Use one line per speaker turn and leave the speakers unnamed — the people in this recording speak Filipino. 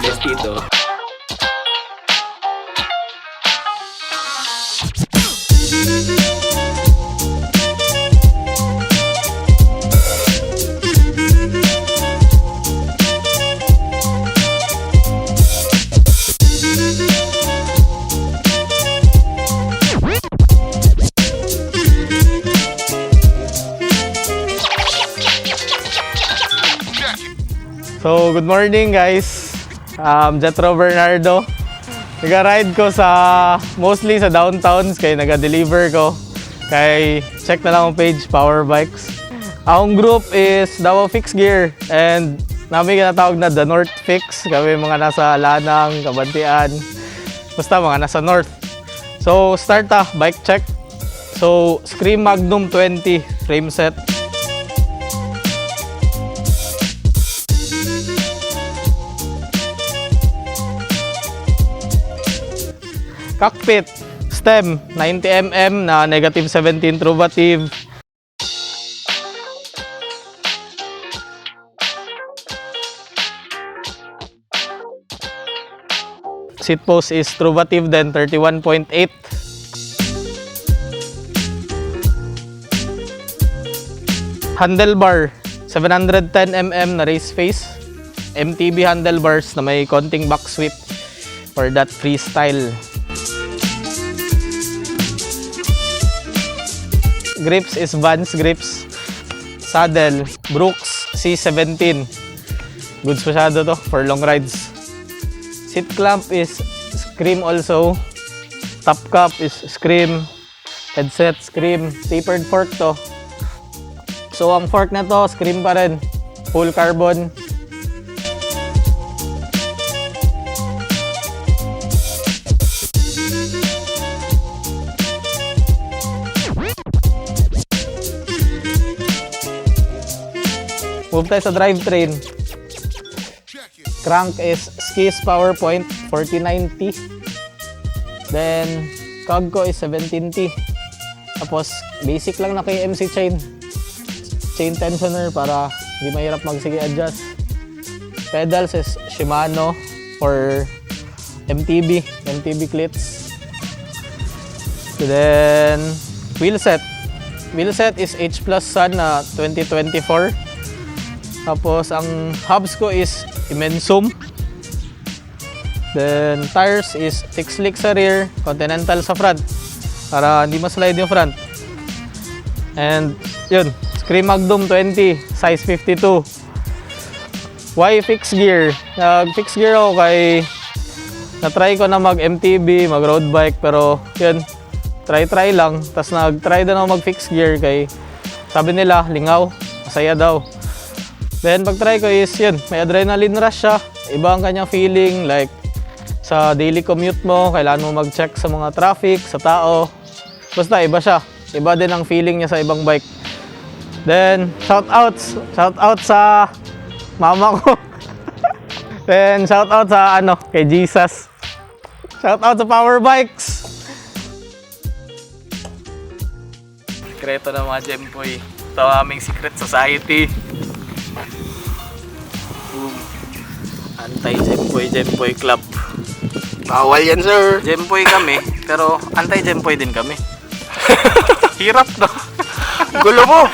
Best tito.
So, good morning guys. Jetro Bernardo. Nag-ride ko mostly sa downtowns kaya nag-deliver ko. Kay check na lang ang page, Power Bikes. Ang group is Davao Fix Gear and namin kinatawag na The North Fix. Kami mga nasa Lanang, Kabantian. Basta mga nasa North. So, start bike check. So, Skream Magnum 20 frame set. Cockpit, stem, 90mm na negative 17 truvative. Seat post is truvative then 31.8. Handlebar, 710mm na race face. MTB handlebars na may konting back sweep for that freestyle. Grips is Vans grips. Saddle, Brooks C17. Goods masyado to for long rides. Seat clamp is Skream also. Top cap is Skream. Headset Skream. Tapered fork to. So ang fork na to, Skream pa rin. Full carbon. Move tayo sa drivetrain. Crank is Skis PowerPoint 4090. Then, cog ko is 17T. Tapos, basic lang na KMC chain. Chain tensioner para hindi mahirap adjust. Pedals is Shimano for MTB clips. Then, wheel set. Wheel set is H Plus Sun na 2024. Tapos, ang hubs ko is Imensum. Then, tires is thick slick sa rear, Continental sa front. Para hindi maslide yung front. And, yun. Skream Magnum 20, size 52. Why fix gear? Nag-fix gear ako kay na-try ko na mag-MTB, mag-road bike. Pero, yun. Try lang. Tapos, nag-try din ako mag-fix gear kay sabi nila, lingaw. Masaya daw. Then pag-try ko is yun, may adrenaline rush siya. Iba ang kanyang feeling, like sa daily commute mo, kailangan mo mag-check sa mga traffic, sa tao. Basta iba siya. Iba din ang feeling niya sa ibang bike. Then shout out sa mama ko. Then shout out sa kay Jesus. Shout out sa Power Bikes. Sekreto ng mga Gempoy. Ito ang aming secret society. Anti-Gempoy Club.
Bawal yan, sir.
Gempoy kami, pero anti-Gempoy din kami. Hirap, no?
Gulo mo.